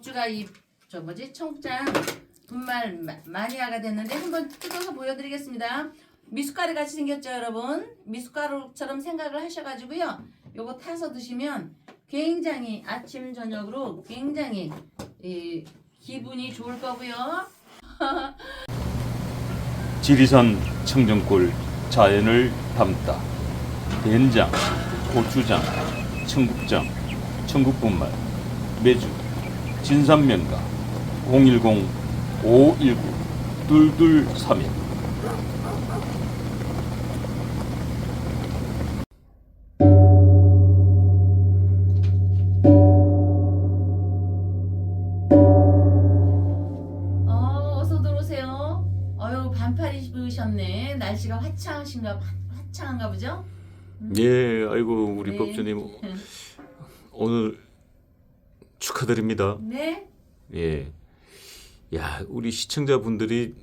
덕주가 청국장 분말 마니아가 됐는데 한번 뜯어서 보여드리겠습니다. 미숫가루 같이 생겼죠, 여러분? 미숫가루처럼 생각을 하셔가지고요. 요거 타서 드시면 굉장히 아침 저녁으로 굉장히 기분이 좋을 거고요. 지리산 청정골 자연을 담다 된장, 고추장, 청국장, 청국분말, 매주, 진산면가 010-519-2231. 어서 들어오세요. 반팔 입으셨네. 날씨가 화창한가 보죠? 예, 아이고 우리 네. 법주님 오늘 축하드립니다. 네. 예, 야 우리 시청자분들이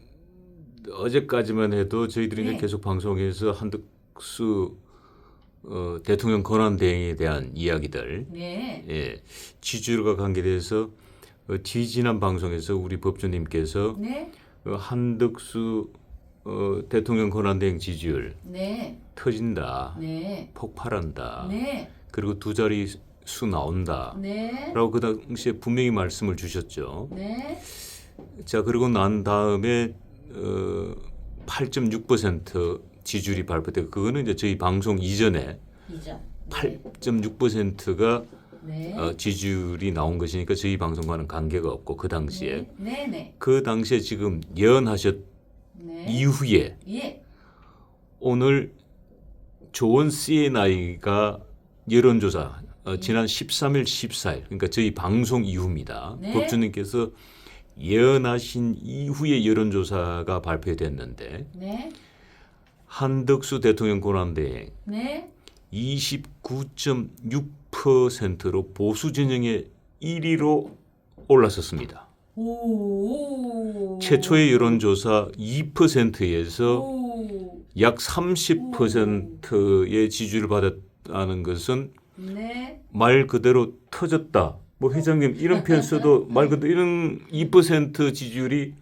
어제까지만 해도 저희들이 이제 네. 계속 방송에서 한덕수 대통령 권한대행에 대한 이야기들, 네. 예, 지지율과 관계돼서 지지난 방송에서 우리 법주님께서 네. 한덕수 대통령 권한대행 지지율 네. 터진다, 네. 폭발한다, 네. 그리고 두 자리 수 나온다. 네. 라고 그 당시에 분명히 말씀을 주셨죠. 네. 자, 그리고 난 다음에 8.6% 지지율이 발표되고 그거는 이제 저희 방송 이전에 이죠. 8.6%가 네. 지지율이 나온 것이니까 저희 방송과는 관계가 없고 그 당시에 네. 네. 그 당시에 지금 예언하셨 네. 이후에 예. 오늘 조원 CNI가 여론조사 지난 13일, 14일 그러니까 저희 방송 이후입니다. 네. 법주님께서 예언하신 이후에 여론조사가 발표됐는데 네. 한덕수 대통령 권한대행 네. 29.6%로 보수 진영의 1위로 올라섰습니다. 오. 최초의 여론조사 2%에서 오. 약 30%의 지지를 받았다는 것은 네. 말 그대로 터졌다. 뭐 회장님 이런 표현 써도 말 그대로 이런 2% 지지율이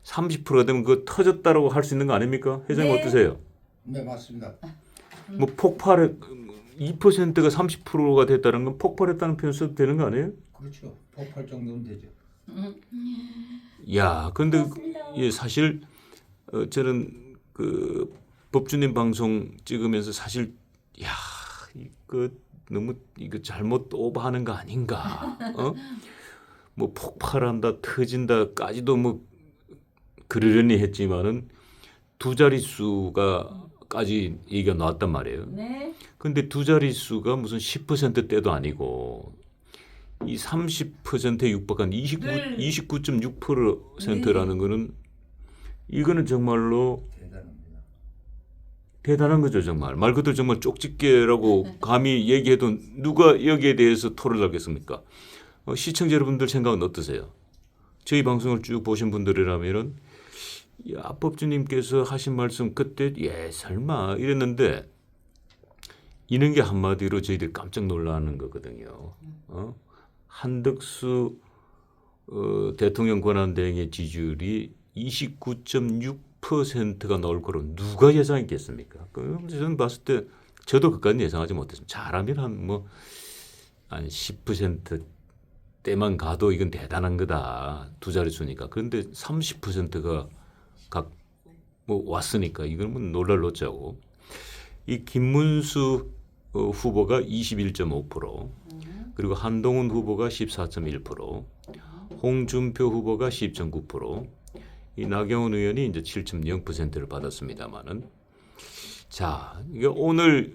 30%가 되면 그거 터졌다라고 할 수 있는 거 아닙니까? 회장님 네. 어떠세요? 네, 맞습니다. 뭐 폭발해 2%가 30%가 됐다는 건 폭발했다는 표현 써도 되는 거 아니에요? 그렇죠. 폭발 정도는 되죠. 야, 근데 예, 사실 저는 그 법주님 방송 찍으면서 사실 야, 이거 너무 이거 잘못 오버하는 거 아닌가? 뭐 폭발한다, 터진다까지도 뭐 그러려니 했지만은 두 자릿수가까지 얘기가 나왔단 말이에요. 네. 근데 두 자릿수가 무슨 10%대도 아니고 이 30%에 육박한 29.6%라는 거는 이거는 정말로 대단합니다. 대단한 거죠, 정말. 말 그대로 정말 쪽집게라고 감히 얘기해도 누가 여기에 대해서 토를 달겠습니까? 시청자 여러분들 생각은 어떠세요? 저희 방송을 쭉 보신 분들이라면은 야, 법주님께서 하신 말씀 그때 예 설마 이랬는데 이런 게 한마디로 저희들 깜짝 놀라는 거거든요. 한덕수 대통령 권한대행의 지지율이 29.6%가 나올 거로 누가 예상했겠습니까? 저는 봤을 때 저도 그까지 예상하지 못했습니다. 잘하면 한 10%대만 가도 이건 대단한 거다. 두 자릿수니까. 그런데 30%가 뭐 왔으니까 이건 뭐 놀랄 노자고. 이 김문수 후보가 21.5%, 그리고 한동훈 후보가 14.1%, 홍준표 후보가 10.9%, 이 나경원 의원이 이제 7.0%를 받았습니다만은, 자, 이게 오늘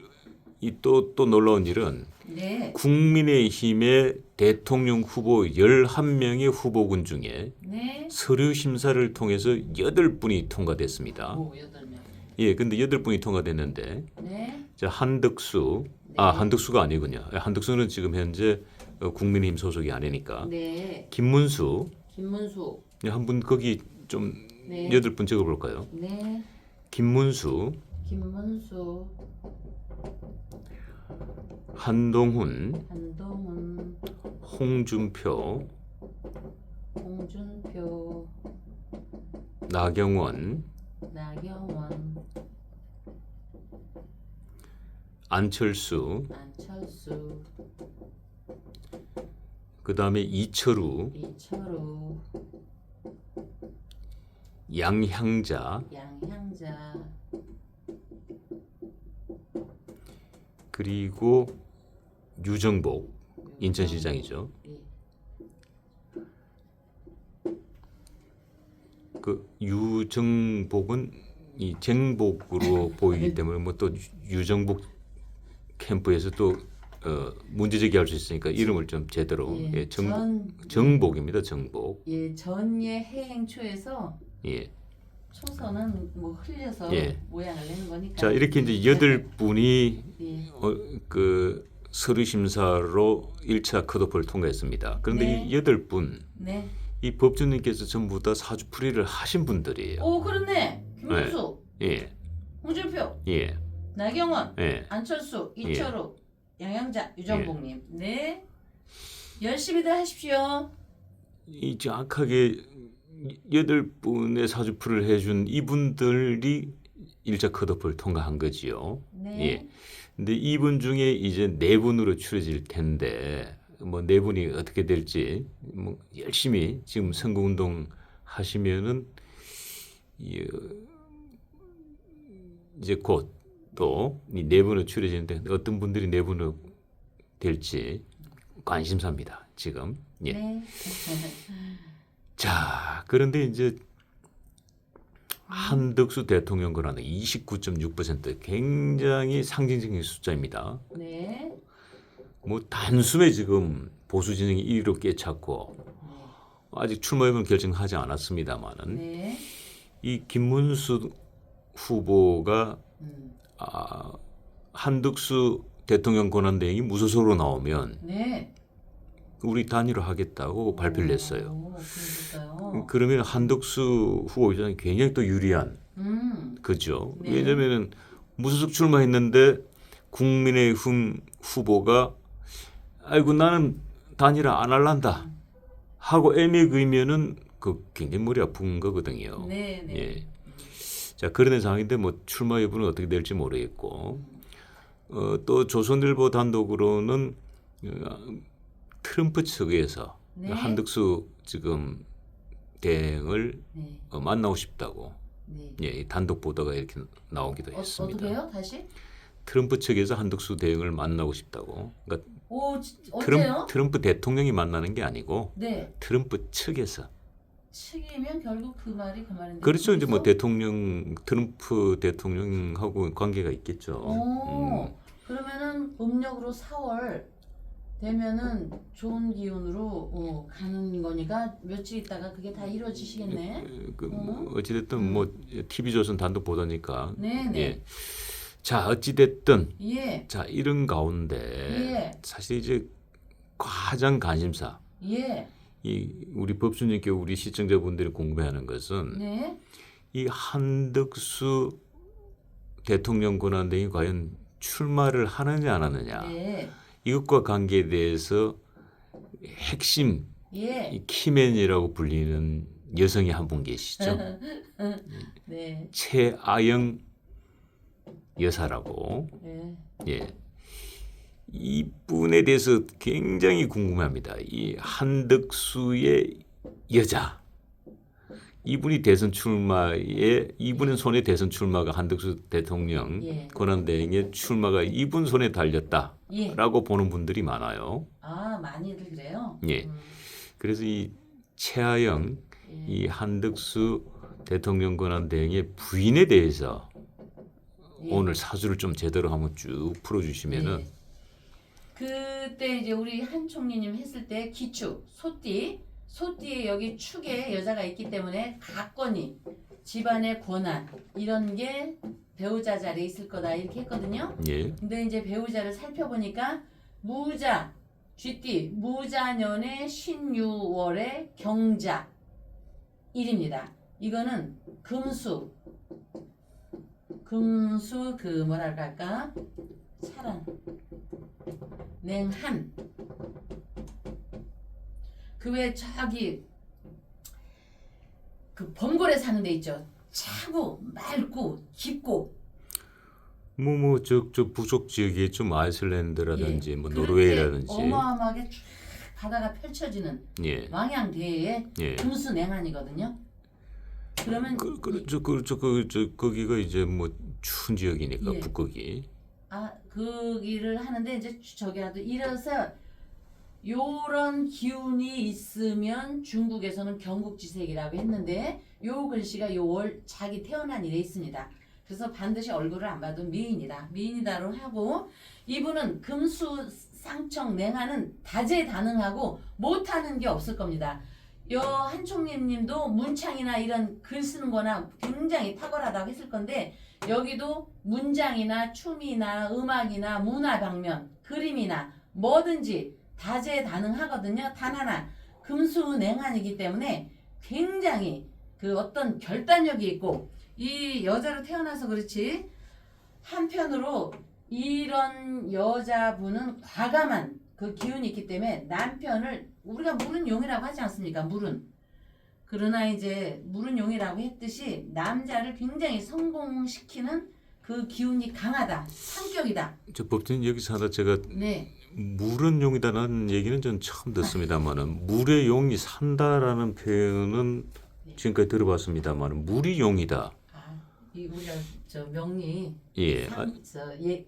이 또 놀라운 일은 네. 국민의힘의 대통령 후보 11명의 후보군 중에 네. 서류 심사를 통해서 8분이 통과됐습니다. 오, 8명. 예, 근데 8분이 통과됐는데, 네. 자, 한덕수, 한덕수가 아니군요. 한덕수는 지금 현재 국민의힘 소속이 아니니까. 네. 김문수, 김문수. 한 분 거기 좀 네. 8분 적어볼까요? 네. 김문수, 김문수. 한동훈, 한동훈. 홍준표, 홍준표, 나경원, 나경원, 안철수, 안철수, 그 다음에 이철우, 이철우, 양향자, 양향자, 그리고 유정복 인천시장이죠. 예. 그 유정복은 이 쟁복으로 보이기 때문에 뭐 또 유정복 캠프에서 또 문제 제기할 수 있으니까 이름을 좀 제대로 예, 정복입니다. 정복. 예, 전예 해행 초에서 예. 초선은 뭐 흘려서 예. 모양을 내는 거니까. 자 이렇게 이제 8분이 예. 그 서류 심사로 1차 컷오프를 통과했습니다. 그런데 네. 이 8분 네. 이 법조님께서 전부 다 사주풀이를 하신 분들이에요. 오, 그렇네. 김문수, 예. 홍준표, 예. 나경원, 예. 안철수, 이철우, 양향자, 유정복님. 네. 열심히들 하십시오. 이 정확하게 8분의 사주풀이를 해준 이분들이 1차 컷오프를 통과한 거지요. 네. 예. 근데 이분 중에 이제 4분으로 추려질 텐데 뭐 4분이 어떻게 될지 뭐 열심히 지금 선거운동 하시면은 이제 곧 또 이 4분으로 추려지는데 어떤 분들이 4분으로 될지 관심사입니다. 지금. 예. 네. 자, 그런데 이제 한덕수 대통령 권한은 29.6% 굉장히 상징적인 숫자입니다. 네. 뭐 단숨에 지금 보수 진영이 1위로 꿰찼고 아직 출마 여부는 결정하지 않았습니다만은 네. 이 김문수 후보가 음. 한덕수 대통령 권한 대행이 무소속으로 나오면 네. 우리 단일화 하겠다고 발표를 했어요. 오, 그러셨어요. 그러면 한덕수 후보 입장에 굉장히 또 유리한 그죠? 네. 왜냐면은 무소속 출마했는데 국민의힘 후보가 아이고 나는 단일화 안 할란다 하고 애매그이면은 그 굉장히 머리 아픈 거거든요. 네, 네. 예. 자 그런 상황인데 뭐 출마 여부는 어떻게 될지 모르겠고 또 조선일보 단독으로는 트럼프 측에서 네. 한덕수 지금 대행을 네. 만나고 싶다고 네. 예, 이 단독 보도가 이렇게 나오기도 했습니다. 어떻게요? 다시? 트럼프 측에서 한덕수 대행을 만나고 싶다고. 그러니까 오, 어때요? 트럼프 대통령이 만나는 게 아니고 네. 트럼프 측에서. 측이면 결국 그 말이 그 말인데. 그렇죠. 이제 뭐 거기서? 트럼프 대통령하고 관계가 있겠죠. 오, 그러면은 음력으로 4월 되면은 좋은 기운으로 가는 거니까 며칠 있다가 그게 다 이루어지시겠네. 어찌됐든 뭐 TV조선 단독 보도니까. 네, 네. 예. 자 어찌됐든 예. 자 이런 가운데 예. 사실 이제 가장 관심사 예. 이 우리 법수님께 우리 시청자분들이 궁금해하는 것은 네. 이 한덕수 대통령 권한대행이 과연 출마를 하느냐 안 하느냐 네. 이것과 관계에 대해서 핵심 예. 이 키맨이라고 불리는 여성이 한 분 계시죠. 네. 최아영 여사라고. 네. 예. 이분에 대해서 굉장히 궁금합니다. 이 한덕수의 여자. 이분이 대선 출마에 이분의 손에 대선 출마가 한덕수 대통령 예. 권한대행의 출마가 이분 손에 달렸다라고 예. 보는 분들이 많아요. 아, 많이들 그래요? 예. 그래서 이 최하영 예. 이 한덕수 대통령 권한대행의 부인에 대해서 예. 오늘 사주를 좀 제대로 한번 쭉 풀어주시면은 네. 그때 이제 우리 한 총리님 했을 때 기축, 소띠에 여기 축에 여자가 있기 때문에 가권이 집안의 권한 이런 게 배우자 자리에 있을 거다 이렇게 했거든요. 예. 근데 이제 배우자를 살펴보니까 무자, 쥐띠, 무자년의 신유월의 경자 일입니다. 이거는 금수 그 뭐랄까 할까 차란 냉한 그 외 저기 그 범고래 사는 데 있죠. 차고 맑고 깊고 저 부속 지역에 좀 아이슬란드라든지 뭐 그렇게 노르웨이라든지 어마어마하게 쫙 바다가 펼쳐지는 예. 왕양대해의 예. 금수냉한이거든요. 그러면 거기가 이제 뭐 추운 지역이니까 예. 북극이 거기를 하는데 이제 저기 하도 이래서 요런 기운이 있으면 중국에서는 경국지색이라고 했는데 요 글씨가 요 월 자기 태어난 일에 있습니다. 그래서 반드시 얼굴을 안 봐도 미인이다로 하고 이분은 금수 쌍청 냉하는 다재다능하고 못하는 게 없을 겁니다. 요 한총님도 문창이나 이런 글 쓰는 거나 굉장히 탁월하다고 했을 건데 여기도 문장이나 춤이나 음악이나 문화 방면 그림이나 뭐든지 다재다능하거든요. 단 하나 금수냉한이기 때문에 굉장히 그 어떤 결단력이 있고 이 여자로 태어나서 그렇지 한편으로 이런 여자분은 과감한 그 기운이 있기 때문에 남편을 우리가 물은 용이라고 하지 않습니까? 물은. 그러나 이제 물은 용이라고 했듯이 남자를 굉장히 성공시키는 그 기운이 강하다. 성격이다. 저 법대는 여기서 하나 제가 네. 물은 용이다라는 얘기는 전 처음 듣습니다만은 물의 용이 산다라는 표현은 지금까지 들어봤습니다만은 물이 용이다. 이 우리가 저 명리 예.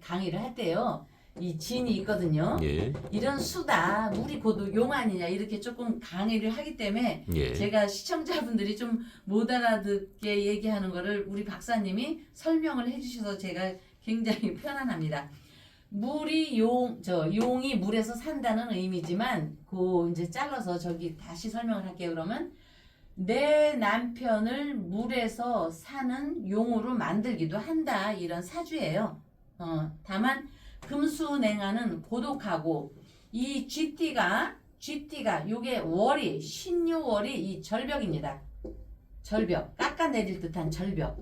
강의를 할 때요. 이 진이 있거든요. 예. 이런 수다 물이 곧 용 아니냐 이렇게 조금 강의를 하기 때문에 예. 제가 시청자분들이 좀 못 알아듣게 얘기하는 거를 우리 박사님이 설명을 해주셔서 제가 굉장히 편안합니다. 물이 용이 물에서 산다는 의미지만 그 이제 잘라서 저기 다시 설명을 할게요. 그러면 내 남편을 물에서 사는 용으로 만들기도 한다 이런 사주예요. 다만 금수냉하는 고독하고 이 쥐띠가 요게 월이 신유월이 이 절벽입니다. 절벽 깎아내릴 듯한 절벽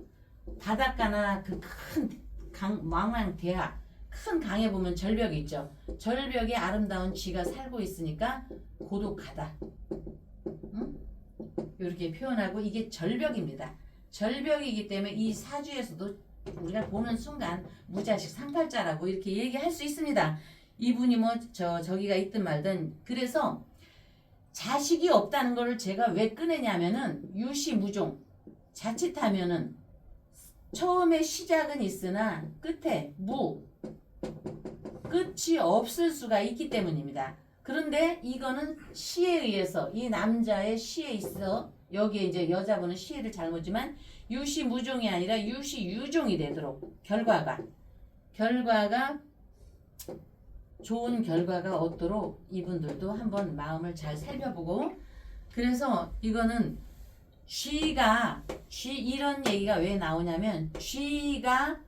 바닷가나 그 큰 망망 대하 큰 강에 보면 절벽이 있죠. 절벽에 아름다운 쥐가 살고 있으니까 고독하다. 응? 이렇게 표현하고 이게 절벽입니다. 절벽이기 때문에 이 사주에서도 우리가 보는 순간 무자식 상팔자라고 이렇게 얘기할 수 있습니다. 이분이 뭐 저기가 있든 말든 그래서 자식이 없다는 걸 제가 왜 꺼내냐면은 유시무종 자칫하면은 처음에 시작은 있으나 끝에 끝이 없을 수가 있기 때문입니다. 그런데 이거는 시에 의해서 이 남자의 시에 있어 여기에 이제 여자분은 시를 잘못지만 유시무종이 아니라 유시유종이 되도록 결과가 좋은 결과가 얻도록 이분들도 한번 마음을 잘 살펴보고 그래서 이거는 쥐 이런 얘기가 왜 나오냐면 쥐가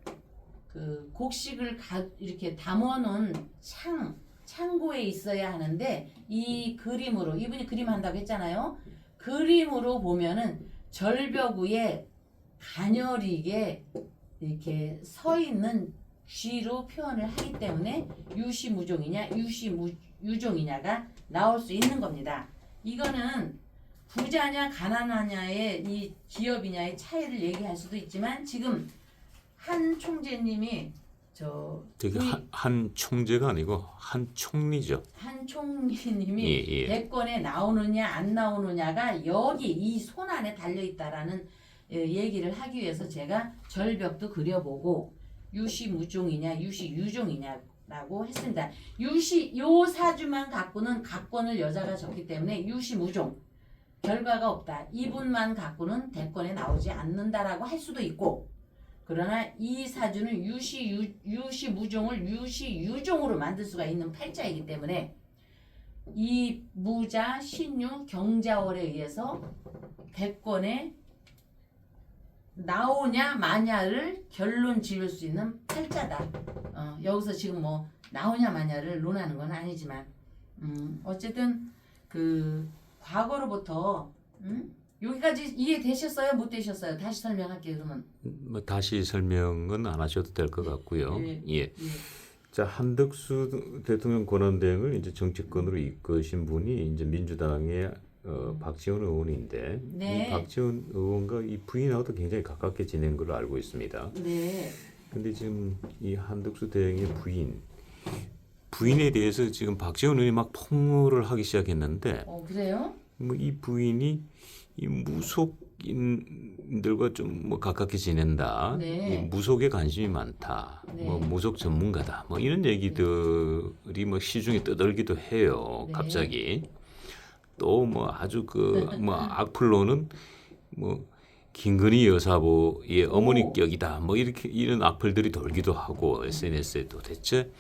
그 곡식을 이렇게 담아놓은 창고에 있어야 하는데 이 그림으로 이분이 그림한다고 했잖아요. 그림으로 보면은 절벽 위에 가녀리게 이렇게 서 있는 쥐로 표현을 하기 때문에 유시무종이냐 유시유종이냐가 나올 수 있는 겁니다. 이거는 부자냐 가난하냐의 이 기업이냐의 차이를 얘기할 수도 있지만 지금 한 총재님이 되게 한 총재가 아니고 한 총리죠. 한 총리님이 예. 대권에 나오느냐 안 나오느냐가 여기 이 손 안에 달려있다라는 얘기를 하기 위해서 제가 절벽도 그려보고 유시무종이냐 유시유종이냐라고 했습니다. 요 사주만 갖고는 각권을 여자가 졌기 때문에 유시무종 결과가 없다. 이분만 갖고는 대권에 나오지 않는다라고 할 수도 있고 그러나 이 사주는 유시무종을 유시유종으로 만들 수가 있는 팔자이기 때문에 이 무자, 신유, 경자월에 의해서 대권에 나오냐 마냐를 결론 지을 수 있는 팔자다. 여기서 지금 뭐 나오냐 마냐를 논하는 건 아니지만 어쨌든 그 과거로부터 여기까지 이해되셨어요? 못 되셨어요? 다시 설명할게요. 그러면 뭐 다시 설명은 안 하셔도 될 것 같고요. 예. 자, 한덕수 대통령 권한대행을 이제 정치권으로 이끄신 분이 이제 민주당의 박지원 의원인데 네. 이 박지원 의원과 이 부인하고도 굉장히 가깝게 지낸 걸로 알고 있습니다. 네. 근데 지금 이 한덕수 대행의 부인에 대해서 지금 박지원 의원이 막 폭로를 하기 시작했는데 그래요? 뭐 이 부인이 이 무속인들과 좀 뭐 가깝게 지낸다. 네. 이 무속에 관심이 많다. 네. 뭐 무속 전문가다. 뭐 이런 얘기들이 뭐 시중에 떠돌기도 해요. 네. 갑자기. 또 뭐 아주 그 뭐 악플로는 뭐 김건희 여사의 어머니격이다. 뭐 이렇게 이런 악플들이 돌기도 하고 SNS에 도대체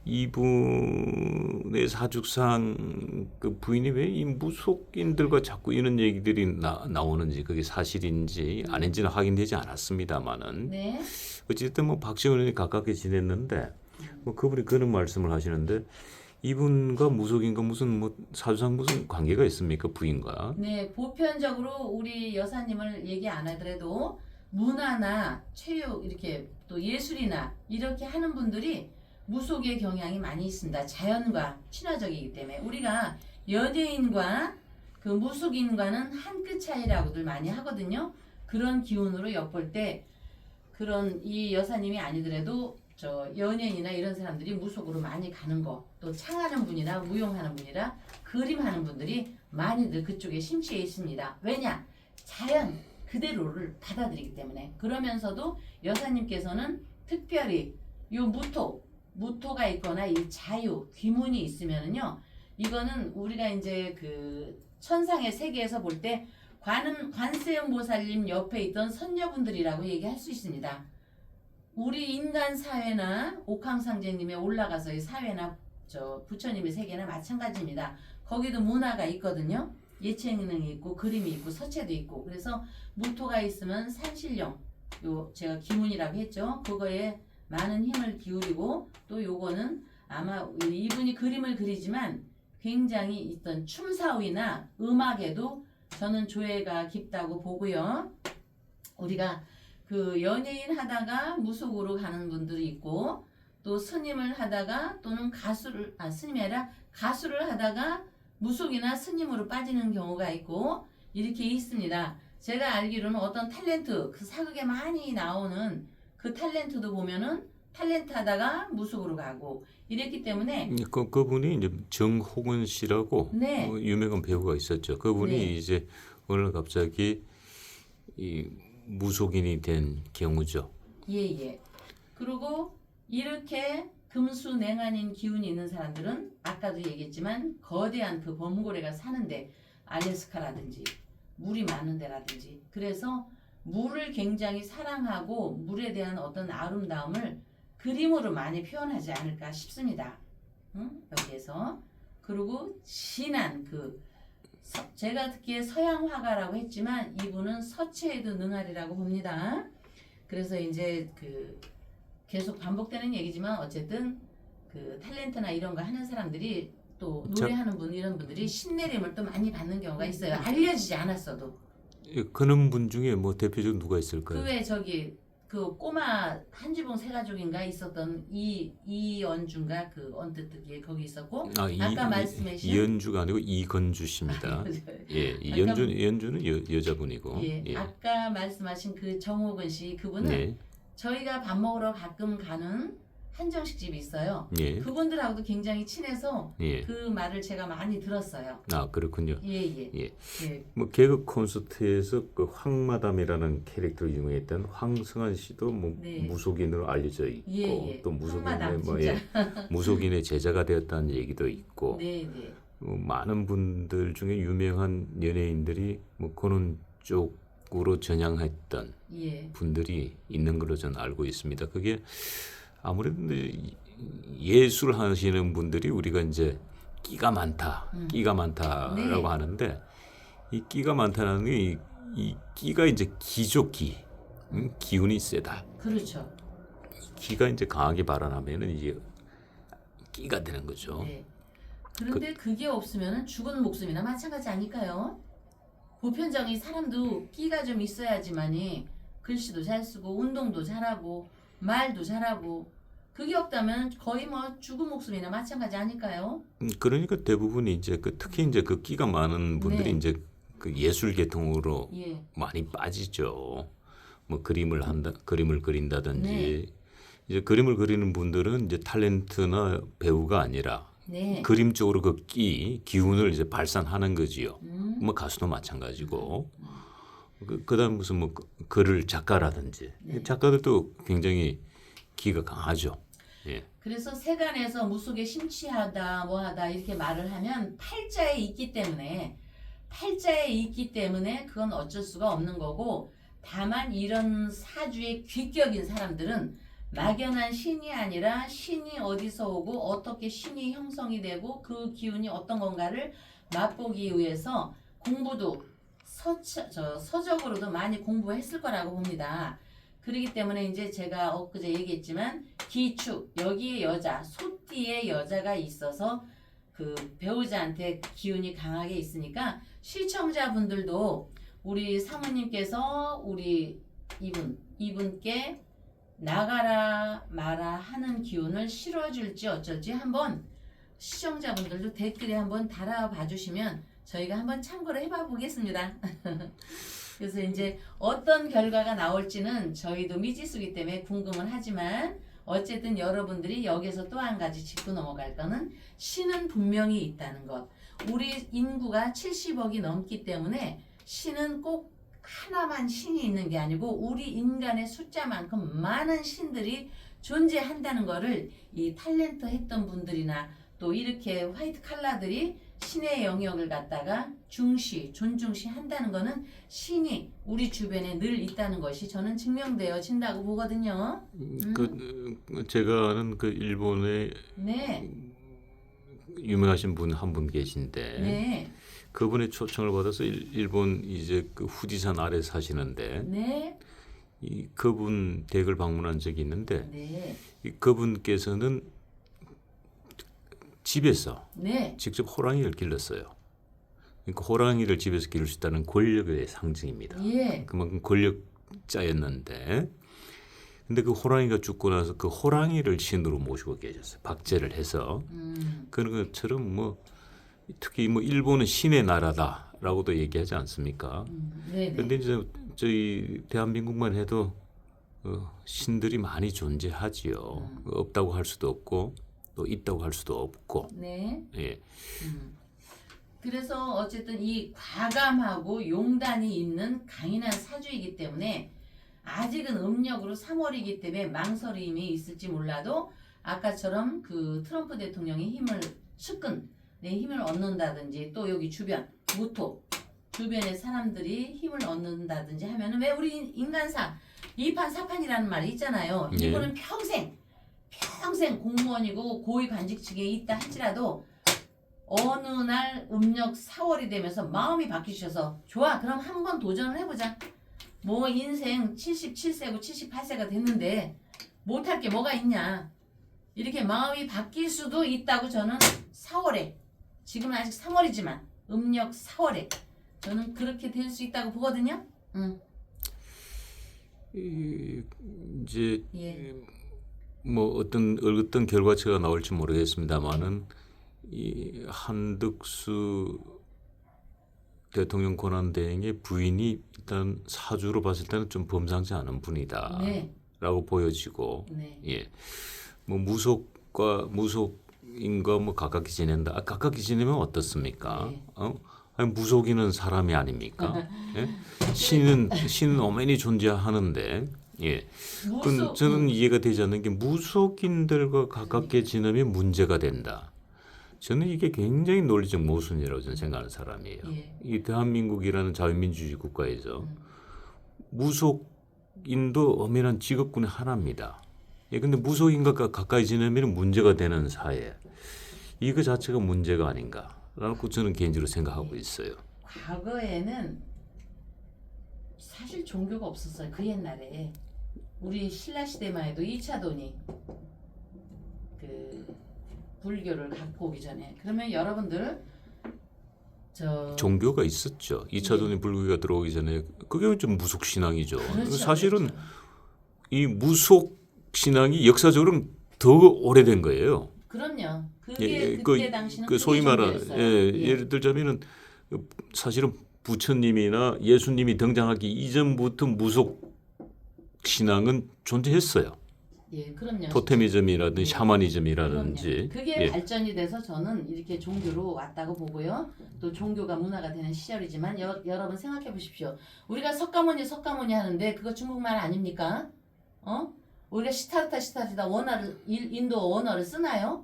이분의 사주상 그 부인이 왜 이 무속인들과 자꾸 이런 얘기들이 나오는지 그게 사실인지 아닌지는 확인되지 않았습니다만은 네. 어쨌든 뭐 박지원 의원이 가깝게 지냈는데 뭐 그분이 그런 말씀을 하시는데 이분과 무속인과 무슨 뭐 사주상 무슨 관계가 있습니까 부인과? 네, 보편적으로 우리 여사님을 얘기 안 하더라도 문화나 체육 이렇게 또 예술이나 이렇게 하는 분들이 무속의 경향이 많이 있습니다. 자연과 친화적이기 때문에 우리가 연예인과 그 무속인과는 한 끗 차이라고들 많이 하거든요. 그런 기운으로 엿볼 때 그런 이 여사님이 아니더라도 저 연예인이나 이런 사람들이 무속으로 많이 가는 거, 또 창하는 분이나 무용하는 분이나 그림하는 분들이 많이들 그쪽에 심취해 있습니다. 왜냐? 자연 그대로를 받아들이기 때문에. 그러면서도 여사님께서는 특별히 요 무토가 있거나 이 자유, 귀문이 있으면은요, 이거는 우리가 이제 그 천상의 세계에서 볼 때 관세음보살님 옆에 있던 선녀분들이라고 얘기할 수 있습니다. 우리 인간 사회나 옥황상제님에 올라가서의 사회나 저 부처님의 세계나 마찬가지입니다. 거기도 문화가 있거든요. 예체능이 있고 그림이 있고 서체도 있고. 그래서 무토가 있으면 산신령, 요 제가 기문이라고 했죠. 그거에 많은 힘을 기울이고 또 요거는 아마 이분이 그림을 그리지만 굉장히 있던 춤사위나 음악에도 저는 조예가 깊다고 보고요. 우리가 그 연예인 하다가 무속으로 가는 분들이 있고 또 스님을 하다가 또는 스님이 아니라 가수를 하다가 무속이나 스님으로 빠지는 경우가 있고 이렇게 있습니다. 제가 알기로는 어떤 탤런트 그 사극에 많이 나오는 그 탤런트도 보면은 탤런트 하다가 무속으로 가고 이랬기 때문에 그분이 이제 정호근 씨라고 네. 유명한 배우가 있었죠. 그분이 네. 이제 어느 날 갑자기 이 무속인이 된 경우죠. 예예. 그리고 이렇게 금수냉한인 기운이 있는 사람들은 아까도 얘기했지만 거대한 그 범고래가 사는데 알래스카라든지 물이 많은 데라든지 그래서 물을 굉장히 사랑하고 물에 대한 어떤 아름다움을 그림으로 많이 표현하지 않을까 싶습니다. 여기에서 그리고 진한 제가 듣기에 서양 화가라고 했지만 이분은 서체에도 능하리라고 봅니다. 그래서 이제 계속 반복되는 얘기지만 어쨌든 그 탤런트나 이런 거 하는 사람들이 또 노래하는 분 이런 분들이 신내림을 또 많이 받는 경우가 있어요. 알려지지 않았어도. 그런 분 중에 뭐 대표적으로 누가 있을까요? 그 외에 저기 그 꼬마 한지붕 세 가족인가 있었던 이연주인가 그 언뜻 듣기에 거기 있었고 아까 말씀하신 이연주가 아니고 이건주 씨입니다. 예, 이연주는 여자분이고. 예, 예. 아까 말씀하신 그 정호근 씨 그분은 네. 저희가 밥 먹으러 가끔 가는 한정식 집이 있어요. 예. 그분들하고도 굉장히 친해서 예. 그 말을 제가 많이 들었어요. 아, 그렇군요. 예예. 예. 예. 뭐 개그 콘서트에서 그 황마담이라는 캐릭터로 유명했던 황승환 씨도 뭐 네. 무속인으로 알려져 있고 예. 또 무속인의 황마담, 뭐 진짜. 무속인의 제자가 되었다는 얘기도 있고 네네. 많은 분들 중에 유명한 연예인들이 뭐 그런 쪽으로 전향했던 예. 분들이 있는 걸로 저는 알고 있습니다. 그게 아무래도 예술 하시는 분들이 우리가 이제 끼가 많다라고 네. 하는데 이 끼가 많다는 게 이 끼가 이제 기죠 기, 기운이 세다. 그렇죠. 기가 이제 강하게 발현하면은 이제 끼가 되는 거죠. 네. 그런데 그게 없으면 죽은 목숨이나 마찬가지 아닐까요? 보편적인 사람도 끼가 좀 있어야지만이 글씨도 잘 쓰고 운동도 잘하고 말도 잘하고 그게 없다면 거의 뭐 죽은 목숨이나 마찬가지 아닐까요? 그러니까 대부분이 이제 특히 이제 그 끼가 많은 분들이 네. 이제 그 예술 계통으로 예. 많이 빠지죠. 뭐 그림을 그린다든지 네. 이제 그림을 그리는 분들은 이제 탤런트나 배우가 아니라 네. 그림 쪽으로 그 기운을 이제 발산하는 거지요. 음. 뭐 가수도 마찬가지고. 그다음 무슨 뭐 글을 작가라든지 네. 작가들도 굉장히 기가 강하죠. 예. 그래서 세간에서 무속에 심취하다 뭐하다 이렇게 말을 하면 팔자에 있기 때문에 그건 어쩔 수가 없는 거고, 다만 이런 사주에 귀격인 사람들은 막연한 신이 아니라 신이 어디서 오고 어떻게 신이 형성이 되고 그 기운이 어떤 건가를 맛보기 위해서 공부도 서적으로도 많이 공부했을 거라고 봅니다. 그렇기 때문에 이제 제가 엊그제 얘기했지만 기축 여기에 여자 소띠에 여자가 있어서 그 배우자한테 기운이 강하게 있으니까 시청자분들도 우리 사모님께서 우리 이분께 나가라 마라 하는 기운을 실어줄지 어쩔지 한번 시청자분들도 댓글에 한번 달아봐 주시면 저희가 한번 참고를 해봐 보겠습니다. 그래서 이제 어떤 결과가 나올지는 저희도 미지수기 때문에 궁금은 하지만 어쨌든 여러분들이 여기서 또 한 가지 짚고 넘어갈 거는 신은 분명히 있다는 것. 우리 인구가 70억이 넘기 때문에 신은 꼭 하나만 신이 있는 게 아니고 우리 인간의 숫자만큼 많은 신들이 존재한다는 거를 이 탤런트 했던 분들이나 또 이렇게 화이트 칼라들이 신의 영역을 갖다가 존중시 한다는 거는 신이 우리 주변에 늘 있다는 것이 저는 증명되어진다고 보거든요. 제가 아는 그 일본의 네. 유명하신 분 한 분 계신데 네. 그분의 초청을 받아서 일본 이제 그 후지산 아래 사시는데 네. 이 그분 댁을 방문한 적이 있는데 네. 이 그분께서는 집에서 네. 직접 호랑이를 길렀어요. 그러니까 호랑이를 집에서 기를 수 있다는 권력의 상징입니다. 예. 그만큼 권력자였는데, 근데 그 호랑이가 죽고 나서 그 호랑이를 신으로 모시고 계셨어요. 박제를 해서. 그런 것처럼 뭐 특히 뭐 일본은 신의 나라다라고도 얘기하지 않습니까? 네. 그런데 이제 저희 대한민국만 해도 신들이 많이 존재하지요. 없다고 할 수도 없고 또 있다고 할 수도 없고. 네. 예. 그래서 어쨌든 이 과감하고 용단이 있는 강인한 사주이기 때문에 아직은 음력으로 3월이기 때문에 망설임이 있을지 몰라도 아까처럼 그 트럼프 대통령이 내 힘을 얻는다든지 또 여기 주변 무토 주변의 사람들이 힘을 얻는다든지 하면은 왜 우리 인간사 2판 4판이라는 말이 있잖아요. 예. 이분은 평생 공무원이고 고위 관직층에 있다 할지라도 어느 날 음력 4월이 되면서 마음이 바뀌셔서 좋아 그럼 한번 도전을 해보자. 뭐 인생 77세고 78세가 됐는데 못할 게 뭐가 있냐. 이렇게 마음이 바뀔 수도 있다고 저는 4월에 지금은 아직 3월이지만 음력 4월에 저는 그렇게 될 수 있다고 보거든요. 이제 예. 뭐 어떤 결과체가 나올지 모르겠습니다만은 이 한덕수 대통령 권한대행의 부인이 일단 사주로 봤을 때는 좀 범상치 않은 분이다라고 네. 보여지고, 네. 예, 뭐 무속인과 뭐 가깝게 지낸다. 가깝게 지내면 어떻습니까? 네. 아니, 무속인은 사람이 아닙니까? 예? 신은 엄연히 존재하는데, 예. 저는 이해가 되지 않는 게 무속인들과 가깝게 지내면 문제가 된다. 저는 이게 굉장히 논리적 모순이라고 저는 생각하는 사람이에요. 예. 이 대한민국이라는 자유민주주의 국가에서 무속인도 엄연한 직업군의 하나입니다. 예, 근데 무속인과 가까이 지내면 문제가 되는 사회. 이거 자체가 문제가 아닌가라고 저는 개인적으로 생각하고 있어요. 과거에는 사실 종교가 없었어요. 그 옛날에 우리 신라 시대만 해도 2차 돈이 그 불교를 갖고 오기 전에 그러면 여러분들 종교가 있었죠. 2차 돈이 불교가 들어오기 전에 그게 좀 무속 신앙이죠. 그렇죠, 사실은 그렇죠. 이 무속 신앙이 역사적으로는 더 오래된 거예요. 그럼요. 그게 예, 그때 당시는 그 소위 그게 말하는 종교였어요. 예를 들자면은 사실은 부처님이나 예수님이 등장하기 이전부터 무속 신앙은 존재했어요. 예, 그럼요. 토테미즘이라든지 예. 샤머니즘이라든지. 그럼요. 그게 예. 발전이 돼서 저는 이렇게 종교로 왔다고 보고요. 또 종교가 문화가 되는 시절이지만 여러분 생각해 보십시오. 우리가 석가모니 하는데 그거 중국말 아닙니까? 어? 우리가 시타르타 원어를 인도 언어를 쓰나요?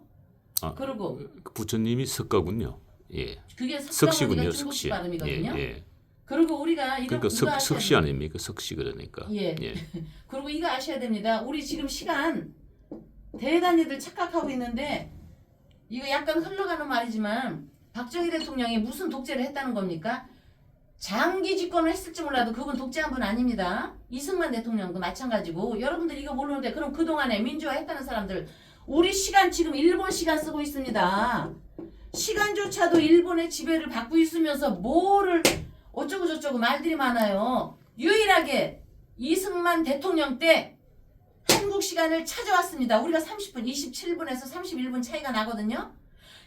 아, 그리고 부처님이 석가군요. 예. 그게 석시군요. 석가모니가 중국식 석시. 발음이거든요. 예, 예. 그리고 우리가 이거 그러니까 이거 아셔야 석시 아닙니까? 석시 그러니까. 예. 예. 그리고 이거 아셔야 됩니다. 우리 지금 시간 대단히들 착각하고 있는데 이거 약간 흘러가는 말이지만 박정희 대통령이 무슨 독재를 했다는 겁니까? 장기 집권을 했을지 몰라도 그분 독재한 분 아닙니다. 이승만 대통령도 마찬가지고 여러분들 이거 모르는데 그럼 그동안에 민주화 했다는 사람들 우리 시간 지금 일본 시간 쓰고 있습니다. 시간조차도 일본의 지배를 받고 있으면서 뭐를 어쩌고 저쩌고 말들이 많아요. 유일하게 이승만 대통령 때 한국 시간을 찾아왔습니다. 우리가 30분, 27분에서 31분 차이가 나거든요.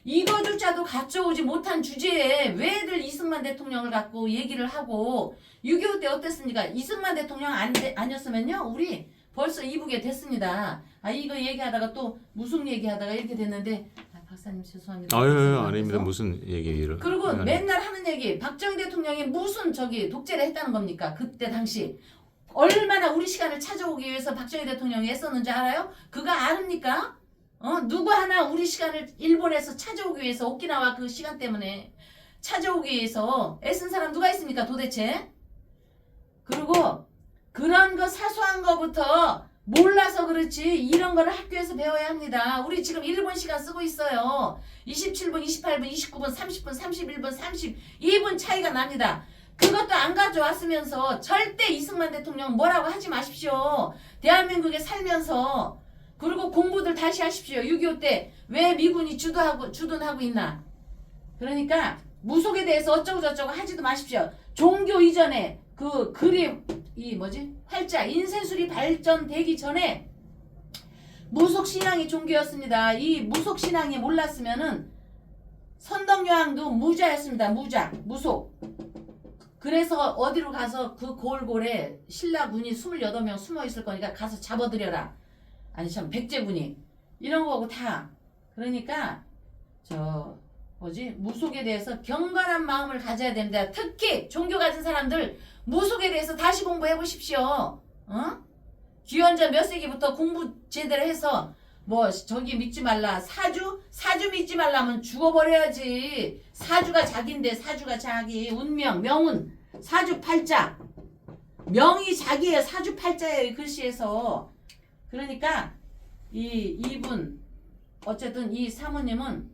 이거조차도 가져오지 못한 주제에 왜들 이승만 대통령을 갖고 얘기를 하고 6.25 때 어땠습니까? 이승만 대통령 아니었으면요. 우리 벌써 이북에 됐습니다. 아 이거 얘기하다가 또 무슨 얘기하다가 이렇게 됐는데 박사님 죄송합니다. 아유, 아닙니다. 무슨 얘기를. 그리고 아니. 맨날 하는 얘기 박정희 대통령이 무슨 독재를 했다는 겁니까? 그때 당시 얼마나 우리 시간을 찾아오기 위해서 박정희 대통령이 애썼는지 알아요? 그거 아닙니까? 누구 하나 우리 시간을 일본에서 찾아오기 위해서 오키나와 그 시간 때문에 찾아오기 위해서 애쓴 사람 누가 있습니까 도대체? 그리고 그런 거 사소한 거부터 몰라서 그렇지 이런 거를 학교에서 배워야 합니다. 우리 지금 일본 시간 쓰고 있어요. 27분, 28분, 29분, 30분, 31분, 32분 차이가 납니다. 그것도 안 가져왔으면서 절대 이승만 대통령 뭐라고 하지 마십시오. 대한민국에 살면서. 그리고 공부들 다시 하십시오. 6.25 때 왜 미군이 주둔하고 있나. 그러니까 무속에 대해서 어쩌고 저쩌고 하지도 마십시오. 종교 이전에 그 그림 활자 인쇄술이 발전되기 전에 무속신앙이 종교였습니다. 이 무속신앙이 몰랐으면은 선덕여왕도 무자였습니다. 무속. 그래서 어디로 가서 그 골골에 신라군이 28명 숨어 있을 거니까 가서 잡아들여라. 아니 참 백제군이 이런 거고 다. 그러니까 무속에 대해서 경건한 마음을 가져야 됩니다. 특히 종교 가진 사람들 무속에 대해서 다시 공부해 보십시오. 기원전 몇 세기부터 공부 제대로 해서 믿지 말라. 사주 믿지 말라면 죽어버려야지. 사주가 자기인데 사주가 자기. 운명, 명운, 사주팔자. 명이 자기예요. 사주팔자예요. 이 글씨에서. 그러니까 이분 어쨌든 이 사모님은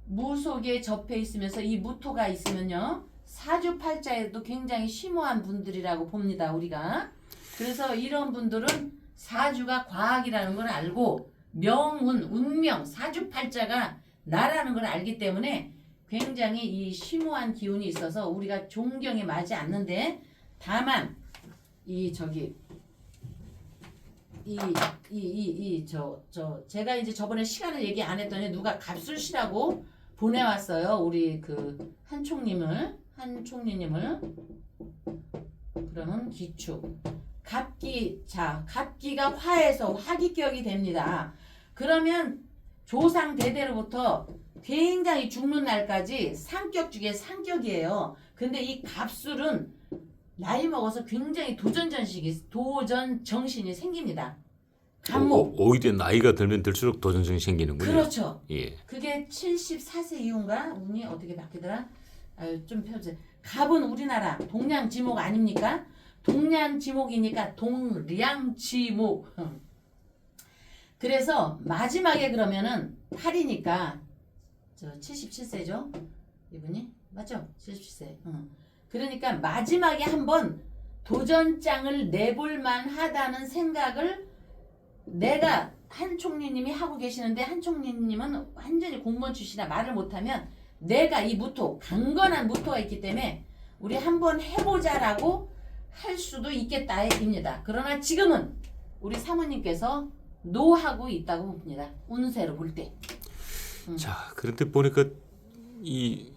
무속에 접해 있으면서 이 무토가 있으면요. 사주팔자에도 굉장히 심오한 분들이라고 봅니다. 우리가. 그래서 이런 분들은 사주가 과학이라는 걸 알고 명운, 운명, 사주팔자가 나라는 걸 알기 때문에 굉장히 이 심오한 기운이 있어서 우리가 존경에 맞지 않는데 다만 제가 이제 저번에 시간을 얘기 안 했더니 누가 갑술씨라고 보내왔어요. 우리 그 한총리님을 그러면 기축 갑기가 화해서 화기격이 됩니다. 그러면 조상 대대로부터 굉장히 죽는 날까지 상격 중에 상격이에요. 근데 이 갑술은 나이 먹어서 굉장히 도전 정신이 생깁니다. 간목. 오히려 나이가 들면 들수록 도전성이 생기는군요. 그렇죠. 예. 그게 74세 이후인가? 운이 어떻게 바뀌더라? 좀 펴주세요. 갑은 우리나라 동량지목 아닙니까? 동량지목이니까 동량지목. 그래서 마지막에 그러면은 8이니까 77세죠? 이분이? 맞죠? 77세. 그러니까 마지막에 한번 도전장을 내볼만 하다는 생각을 내가 한 총리님이 하고 계시는데 한 총리님은 완전히 공무원 출신이라 말을 못하면 내가 이 강건한 무토가 있기 때문에 우리 한번 해보자라고 할 수도 있겠다입니다. 그러나 지금은 우리 사모님께서 노하고 있다고 봅니다. 운세로 볼 때. 자, 그런데 보니까 이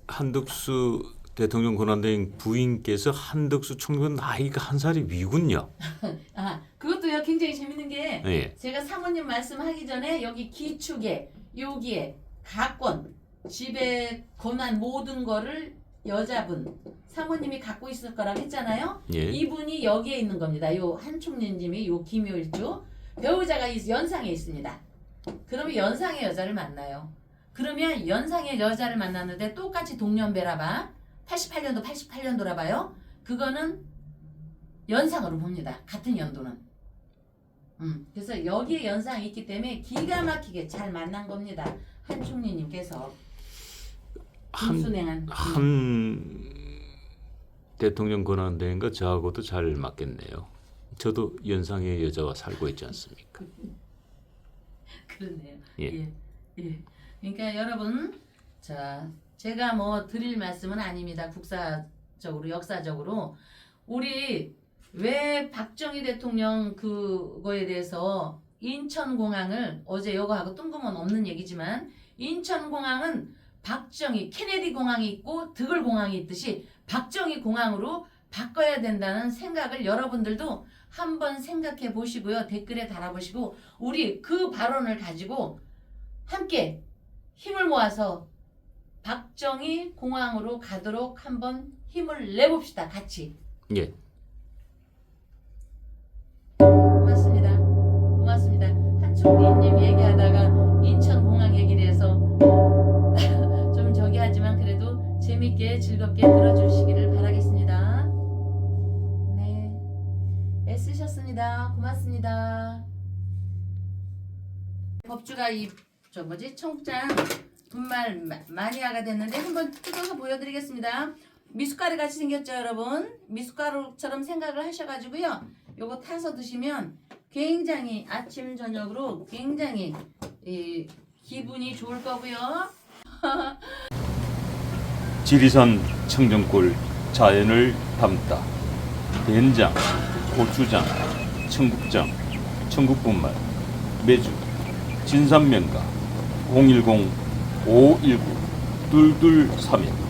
한덕수 대통령 권한대행 부인께서 한덕수 총리보다 나이가 한 살이 위군요. 아, 그것도요 굉장히 재밌는 게 예. 제가 사모님 말씀하기 전에 여기 기축에 여기에 가권 집에 권한 모든 거를 여자분 사모님이 갖고 있을 거라고 했잖아요. 예. 이분이 여기에 있는 겁니다. 요 한총리님이 요 김효일주 배우자가 연상에 있습니다. 그러면 연상의 여자를 만나요. 그러면 연상의 여자를 만났는데 똑같이 동년배라 봐. 88년도라 봐요. 그거는 연상으로 봅니다. 같은 연도는. 그래서 여기에 연상이 있기 때문에 기가 막히게 잘 만난 겁니다. 한 총리님께서 순행한 한 대통령 권한대행과 저하고도 잘 맞겠네요. 저도 연상의 여자와 살고 있지 않습니까? 그렇네요. 예. 예. 그러니까 여러분, 자 제가 뭐 드릴 말씀은 아닙니다. 국사적으로 역사적으로 우리 왜 박정희 대통령 그거에 대해서 인천공항을 어제 요거하고 뜬금없는 얘기지만 인천공항은 박정희 케네디 공항이 있고 드골 공항이 있듯이 박정희 공항으로 바꿔야 된다는 생각을 여러분들도 한번 생각해 보시고요. 댓글에 달아보시고 우리 그 발언을 가지고 함께 힘을 모아서 박정희 공항으로 가도록 한번 힘을 내봅시다. 같이. 예. 고맙습니다. 고맙습니다. 한총리님 얘기하다가 인천공항 얘기를 해서 좀 저기 하지만 그래도 재밌게 즐겁게 들어주시기를 바라겠습니다. 네, 애쓰셨습니다. 고맙습니다. 법주가 저 뭐지 청국장 분말 마니아가 됐는데 한번 뜯어서 보여드리겠습니다. 미숫가루 같이 생겼죠, 여러분? 미숫가루처럼 생각을 하셔가지고요. 요거 타서 드시면 굉장히 아침 저녁으로 굉장히 기분이 좋을 거고요. 지리산 청정골 자연을 담다. 된장, 고추장, 청국장, 청국분말, 매주, 진산면가 010-519-2231